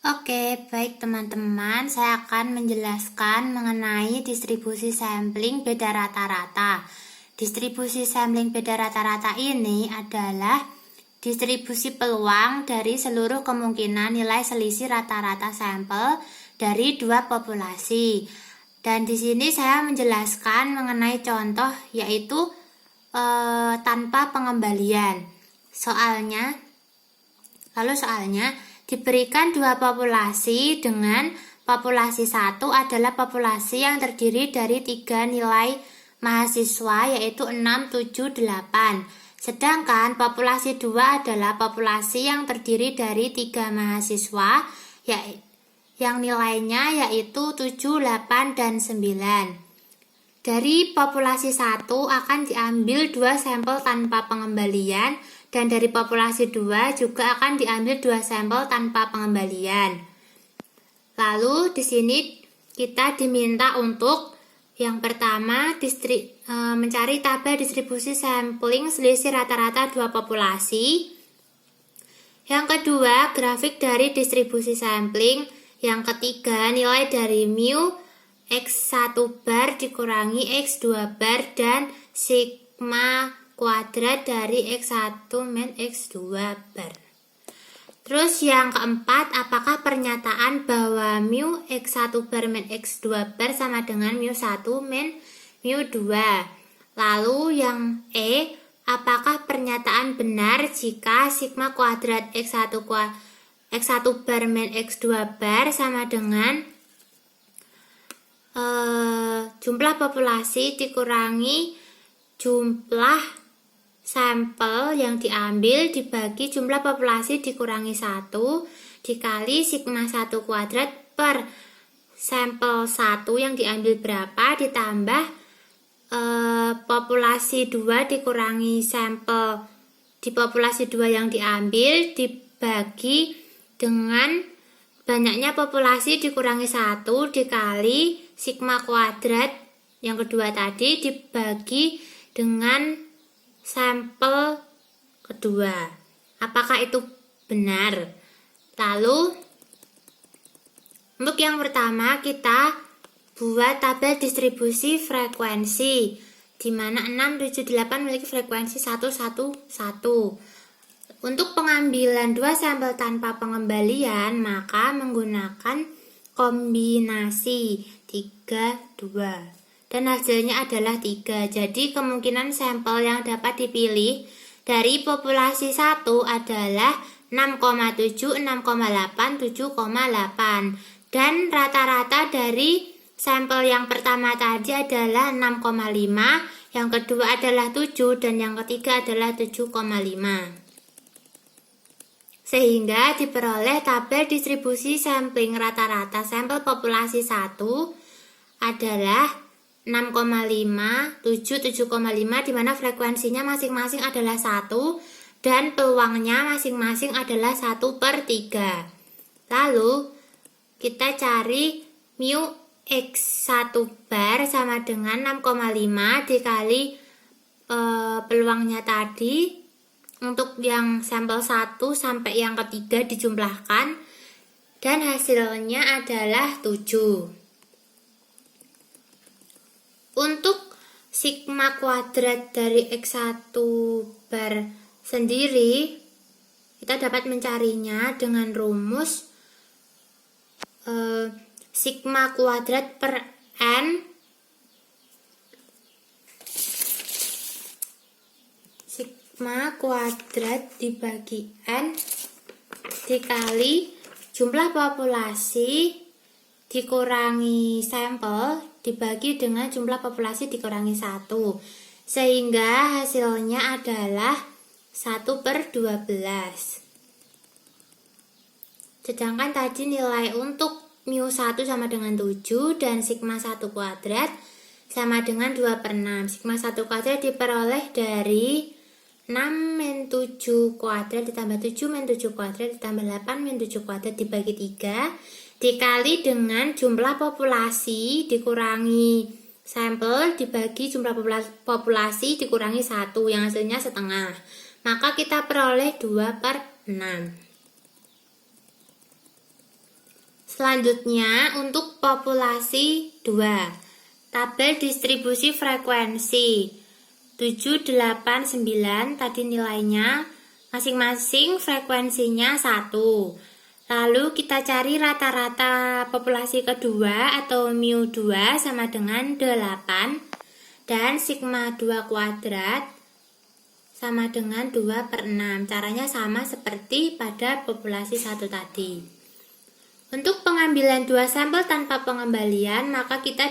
Oke, baik teman-teman, saya akan menjelaskan mengenai distribusi sampling beda rata-rata. Distribusi sampling beda rata-rata ini adalah distribusi peluang dari seluruh kemungkinan nilai selisih rata-rata sampel dari dua populasi. Dan di sini saya menjelaskan mengenai contoh yaitu tanpa pengembalian. Soalnya diberikan dua populasi dengan populasi satu adalah populasi yang terdiri dari 3 nilai mahasiswa yaitu 6, 7, 8. Sedangkan populasi 2 adalah populasi yang terdiri dari 3 mahasiswa yang nilainya yaitu 7, 8, dan 9. Dari populasi 1 akan diambil 2 sampel tanpa pengembalian dan dari populasi 2 juga akan diambil 2 sampel tanpa pengembalian. Lalu di sini kita diminta untuk yang pertama mencari tabel distribusi sampling selisih rata-rata dua populasi. Yang kedua, grafik dari distribusi sampling. Yang ketiga, nilai dari mu X1 bar dikurangi X2 bar dan sigma kuadrat dari X1 min X2 bar. Terus yang keempat, apakah pernyataan bahwa mu X1 bar min X2 bar sama dengan mu1 min mu2. Lalu yang E, apakah pernyataan benar jika sigma kuadrat X1 bar min X2 bar sama dengan jumlah populasi dikurangi jumlah sampel yang diambil dibagi jumlah populasi dikurangi 1 dikali sigma 1 kuadrat per sampel 1 yang diambil berapa ditambah populasi 2 dikurangi sampel di populasi 2 yang diambil dibagi dengan banyaknya populasi dikurangi 1 dikali sigma kuadrat yang kedua tadi dibagi dengan sampel kedua. Apakah itu benar? Lalu untuk yang pertama kita buat tabel distribusi frekuensi di mana 6, 7, 8 memiliki frekuensi 1, 1, 1. Untuk pengambilan 2 sampel tanpa pengembalian maka menggunakan kombinasi 3, 2. Dan hasilnya adalah 3. Jadi kemungkinan sampel yang dapat dipilih dari populasi 1 adalah 6,7, 6,8, 7,8. Dan rata-rata dari sampel yang pertama tadi adalah 6,5, yang kedua adalah 7, dan yang ketiga adalah 7,5. Sehingga diperoleh tabel distribusi sampling rata-rata sampel populasi 1 adalah 6,5, 7, 7,5 di mana frekuensinya masing-masing adalah 1 dan peluangnya masing-masing adalah 1/3. Lalu kita cari mu X1 bar sama dengan 6,5 dikali peluangnya tadi. Untuk yang sampel 1 sampai yang ketiga dijumlahkan dan hasilnya adalah 7. Untuk sigma kuadrat dari X1 bar sendiri kita dapat mencarinya dengan rumus sigma kuadrat per N sigma kuadrat dibagi N dikali jumlah populasi dikurangi sampel dibagi dengan jumlah populasi dikurangi 1 sehingga hasilnya adalah 1/12. Sedangkan tadi nilai untuk mu1 sama dengan 7 dan sigma 1 kuadrat sama dengan 2/6. Sigma 1 kuadrat diperoleh dari 6 min 7 kuadrat ditambah 7 min 7 kuadrat ditambah 8 min 7 kuadrat dibagi 3 dikali dengan jumlah populasi dikurangi sampel dibagi jumlah populasi dikurangi 1 yang hasilnya setengah. Maka kita peroleh 2/6. Selanjutnya untuk populasi 2. Tabel distribusi frekuensi 7, 8, 9 tadi nilainya masing-masing frekuensinya 1. Lalu kita cari rata-rata populasi kedua atau mu2 sama dengan 8 dan sigma 2 kuadrat sama dengan 2/6. Caranya sama seperti pada populasi 1 tadi. Untuk pengambilan 2 sampel tanpa pengembalian, maka kita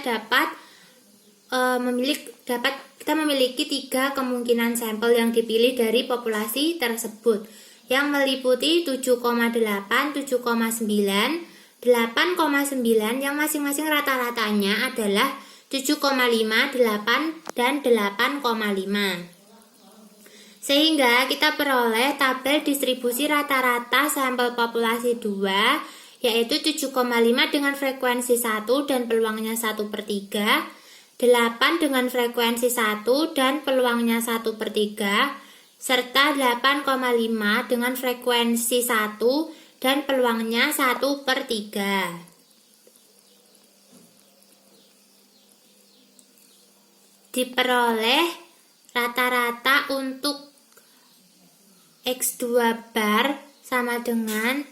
memiliki 3 kemungkinan sampel yang dipilih dari populasi tersebut, yang meliputi 7,8, 7,9, 8,9 yang masing-masing rata-ratanya adalah 7,5, 8, dan 8,5. Sehingga kita peroleh tabel distribusi rata-rata sampel populasi 2, yaitu 7,5 dengan frekuensi 1 dan peluangnya 1/3, 8 dengan frekuensi 1 dan peluangnya 1/3, serta 8,5 dengan frekuensi 1 dan peluangnya 1/3. Diperoleh rata-rata untuk X2 bar sama dengan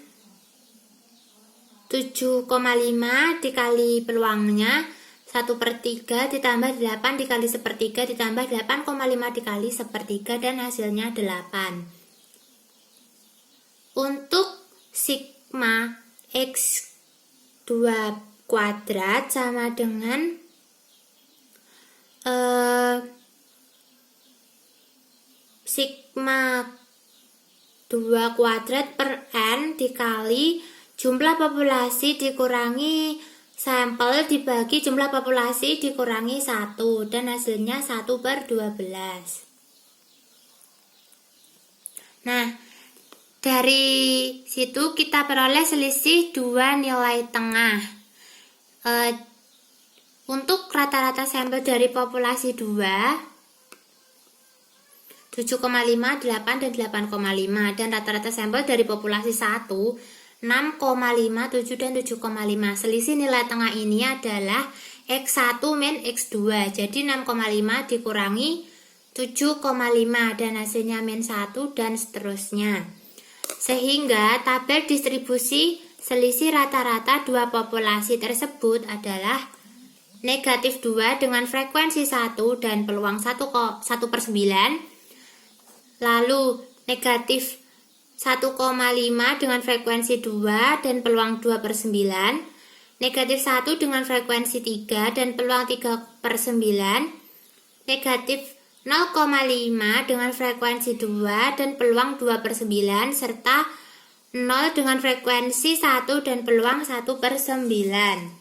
7,5 dikali peluangnya 1/3 ditambah 8 dikali 1/3 ditambah 8,5 dikali 1/3 dan hasilnya 8. Untuk sigma X2 kuadrat sama dengan sigma 2 kuadrat per N dikali jumlah populasi dikurangi sampel dibagi jumlah populasi dikurangi 1 dan hasilnya 1/12. Nah, dari situ kita peroleh selisih 2 nilai tengah. Untuk rata-rata sampel dari populasi 2 7,5, 8, dan 8,5 dan rata-rata sampel dari populasi 1 6,5, 7, dan 7,5. Selisih nilai tengah ini adalah X1 min X2. Jadi 6,5 dikurangi 7,5 dan hasilnya min 1 dan seterusnya. Sehingga tabel distribusi selisih rata-rata dua populasi tersebut adalah negatif 2 dengan frekuensi 1 dan peluang 1/9. Lalu negatif 1,5 dengan frekuensi 2 dan peluang 2/9, negatif 1 dengan frekuensi 3 dan peluang 3/9, negatif 0,5 dengan frekuensi 2 dan peluang 2/9, serta 0 dengan frekuensi 1 dan peluang 1/9.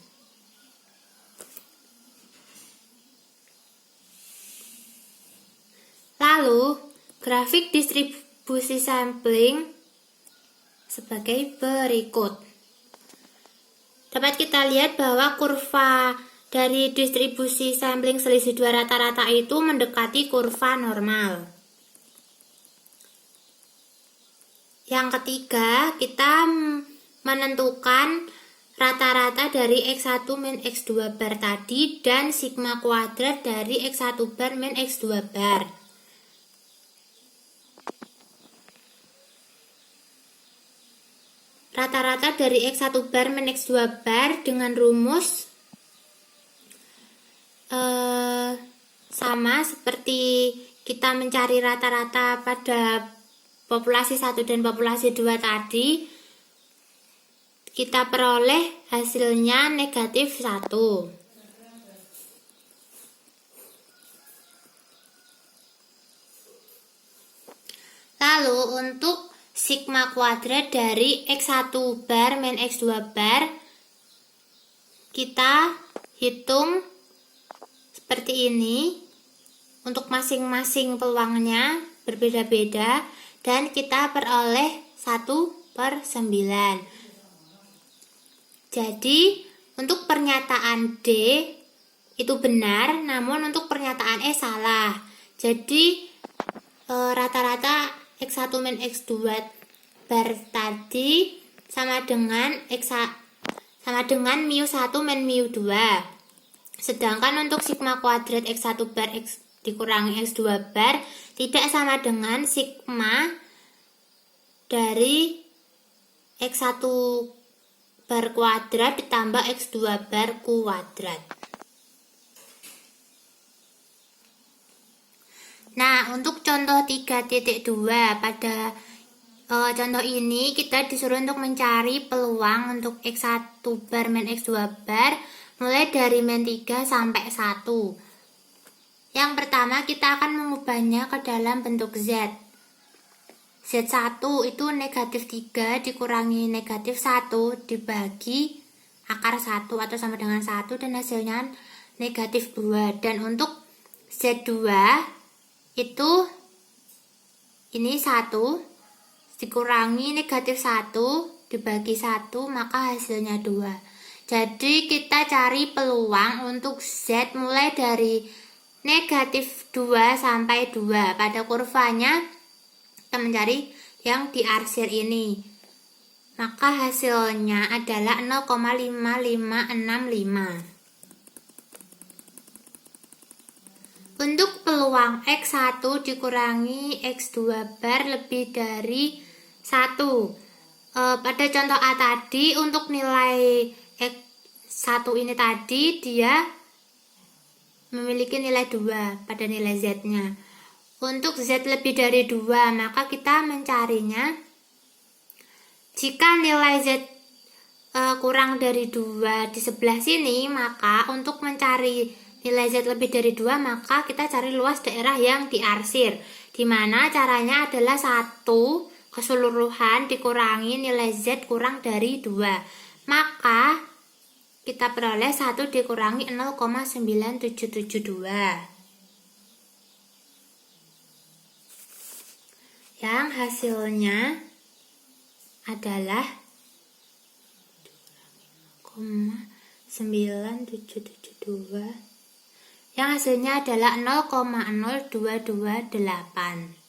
Lalu, grafik distribusi sampling sebagai berikut. Dapat kita lihat bahwa kurva dari distribusi sampling selisih dua rata-rata itu mendekati kurva normal. Yang ketiga, kita menentukan rata-rata dari X1 min X2 bar tadi dan sigma kuadrat dari X1 bar min X2 bar. Rata-rata dari X1 bar min X2 bar dengan rumus sama seperti kita mencari rata-rata pada populasi 1 dan populasi 2 tadi. Kita peroleh hasilnya negatif 1. Lalu untuk sigma kuadrat dari X1 bar min X2 bar kita hitung seperti ini. Untuk masing-masing peluangnya berbeda-beda dan kita peroleh 1/9. Jadi untuk pernyataan D itu benar, namun untuk pernyataan E salah. Jadi rata-rata X1 min X2 bar tadi sama dengan sama dengan mu1 min mu2. Sedangkan untuk sigma kuadrat X1 bar X dikurangi X2 bar tidak sama dengan sigma dari X1 bar kuadrat ditambah X2 bar kuadrat. Nah, untuk contoh 3.2 pada contoh ini kita disuruh untuk mencari peluang untuk X1 bar min X2 bar mulai dari min 3 sampai 1. Yang pertama kita akan mengubahnya ke dalam bentuk Z. Z1 itu negatif 3 dikurangi negatif 1 dibagi akar 1 atau sama dengan 1 dan hasilnya negatif 2. Dan untuk Z2 itu ini 1 dikurangi negatif 1 dibagi 1 maka hasilnya 2. Jadi kita cari peluang untuk Z mulai dari negatif 2 sampai 2. Pada kurvanya kita mencari yang diarsir ini. Maka hasilnya adalah 0,5565. Untuk peluang X1 dikurangi X2 bar lebih dari 1. Pada contoh A tadi untuk nilai X1 ini tadi dia memiliki nilai 2 pada nilai Z-nya. Untuk Z lebih dari 2 maka kita mencarinya jika nilai Z kurang dari 2 di sebelah sini, maka untuk mencari nilai Z lebih dari 2 maka kita cari luas daerah yang diarsir, dimana caranya adalah 1 keseluruhan dikurangi nilai Z kurang dari 2, maka kita peroleh 1 dikurangi 0,9772 yang hasilnya adalah 0,9772 yang hasilnya adalah 0,0228.